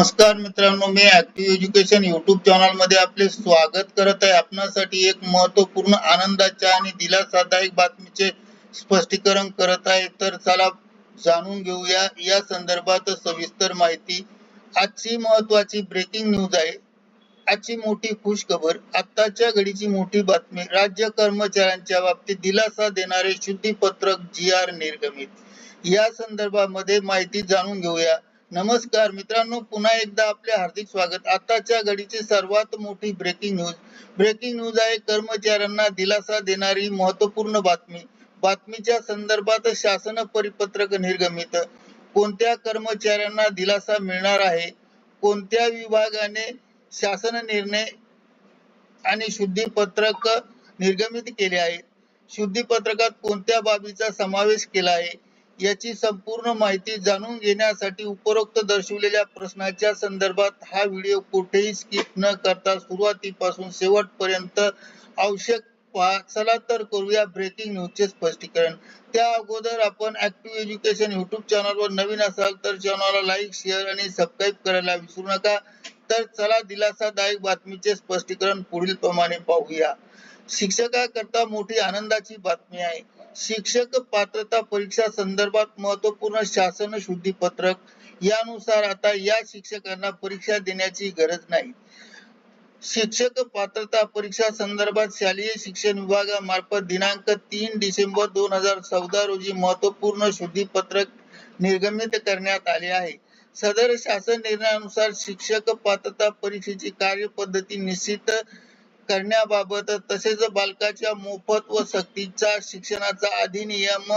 नमस्कार मित्रांनो, मी active education YouTube channel मध्ये आपले स्वागत करत आहे. आपणासाठी एक महत्त्वपूर्ण आनंदाच्या आणि दिलासादायक बातमीचे स्पष्टीकरण करत आहे. तर चला जाणून घेऊया या संदर्भात सविस्तर माहिती. आजची महत्त्वाची ब्रेकिंग न्यूज आहे. आजची मोठी खुशखबर, आत्ताच्या घडीची मोठी बातमी. राज्य कर्मचाऱ्यांच्या बाबतीत दिलासा देणारे शुद्धीपत्रक GR निर्गमित. या संदर्भामध्ये माहिती जाणून घेऊया. नमस्कार मित्रांनो, पुन्हा एकदा आपले हार्दिक स्वागत. आताच्या घडीची सर्वात मोठी ब्रेकिंग न्यूज आहे. कर्मचाऱ्यांना दिलासा देणारी महत्त्वपूर्ण बातमी. बातमीच्या संदर्भात शासन परिपत्रक निर्गमित. कोणत्या कर्मचाऱ्यांना दिलासा मिळणार आहे, कोणत्या विभागाने शासन निर्णय आणि शुद्धीपत्रक निर्गमित केले आहे, शुद्धीपत्रकात कोणत्या बाबीचा समावेश केला आहे, याची संपूर्ण माहिती जाणून घेण्यासाठी उपरोक्त दर्शवलेल्या प्रश्नाच्या संदर्भात हा व्हिडिओ कुठेही स्किप न करता सुरुवातीपासून शेवटपर्यंत आवश्यक पहा. चला तर करूया ब्रेकिंग न्यूजचे स्पष्टीकरण. त्या अगोदर आपण ऍक्टिव्ह एज्युकेशन युट्यूब चॅनलवर नवीन असाल तर चॅनलला लाईक, शेअर आणि सबस्क्राईब करायला विसरू नका. तर चला दिलासादायक बातमीचे स्पष्टीकरण पुढील प्रमाणे पाहूया. शिक्षकाकरता मोठी आनंदाची बातमी आहे. शिक्षक पात्रता परीक्षा संदर्भात महत्त्वपूर्ण शासन शुद्धीपत्रक. यानुसार आता या शिक्षकांना परीक्षा देण्याची गरज नाही. शिक्षक पात्रता परीक्षा संदर्भात शालेय शिक्षण विभागामार्फत दिनांक 3 डिसेंबर 2014 रोजी महत्त्वपूर्ण शुद्धीपत्रक निर्गमित करण्यात आले आहे. सदर शासन निर्णयानुसार शिक्षक पात्रता परीक्षेची कार्यपद्धती निश्चित करण्याबाबत तसेच बालकाच्या मोफत व सक्तीच्या शिक्षणाचा अधिनियम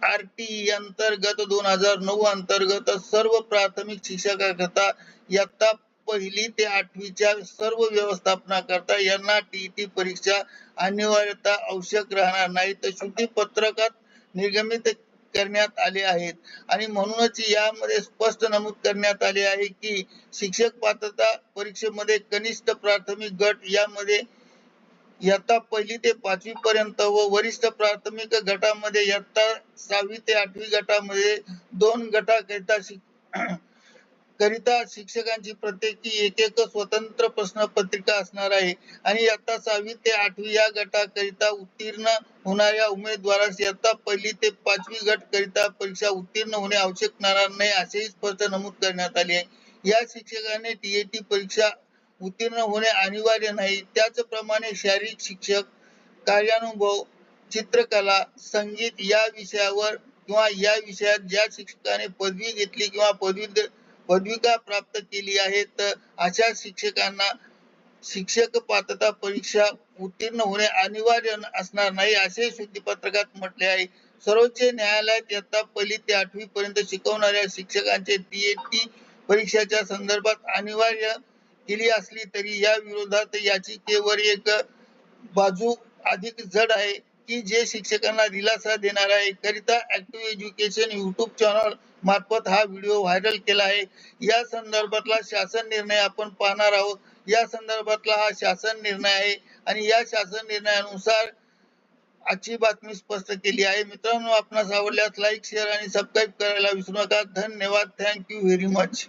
RTE अंतर्गत 2009 अंतर्गत सर्व प्राथमिक शिक्षकाकरता इयत्ता 1ली ते 8वीच्या सर्व व्यवस्थापनाकरता यांना TET परीक्षा अनिवार्यता आवश्यक राहणार नाही. तर शुद्धीपत्रकात निर्गमित करण्यात आले आहेत आणि म्हणूनच यामध्ये स्पष्ट नमूद करण्यात आले आहे की शिक्षक पात्रता परीक्षेमध्ये कनिष्ठ प्राथमिक गट यामध्ये इयत्ता 1ली ते 5वी पर्यंत व वरिष्ठ प्राथमिक गटामध्ये इयत्ता 6वी ते 8वी गटामध्ये 2 गटाकरिता शिक्षकांची प्रत्येकी एक स्वतंत्र प्रश्नपत्रिका असणार आहे आणि इयत्ता 6वी ते 8वी या गटाकरिता उत्तीर्ण होणाऱ्या उमेदवारास इयत्ता 1ली ते 5वी गट करिता परीक्षा उत्तीर्ण होणे आवश्यक नाही असेही स्पष्ट नमूद करण्यात आले आहे. या शिक्षकाने TET परीक्षा उत्तीर्ण होणे अनिवार्य नाही. त्याचप्रमाणे शारीरिक शिक्षक, कार्यानुभव, चित्रकला, संगीत या विषयावर किंवा या विषयात ज्या शिक्षकाने पदवी घेतली किंवा पदविका प्राप्त केली आहे तर अशा शिक्षकांना शिक्षक पात्रता परीक्षा उत्तीर्ण होणे अनिवार्य असणार नाही असे शुद्धीपत्रकात म्हटले आहे. सर्वोच्च न्यायालयात इयत्ता 1ली ते 8वी पर्यंत शिकवणाऱ्या शिक्षकांचे TET परीक्षेच्या संदर्भात अनिवार्य केली असली तरी या विरोधात याचिकेवर एक बाजू अधिक जड आहे की जे शिक्षकांना दिलासा देणार आहे. करिता ऍक्टिव्ह एज्युकेशन युट्यूब चॅनल मार्फत हा व्हिडिओ व्हायरल केला आहे. या संदर्भातला शासन निर्णय आपण पाहणार आहोत. या संदर्भातला हा शासन निर्णय आहे आणि या शासन निर्णयानुसार आजची बातमी स्पष्ट केली आहे. मित्रांनो, आपणास आवडल्यास लाईक, शेअर आणि सबस्क्राईब करायला विसरू नका. धन्यवाद. Thank you very much.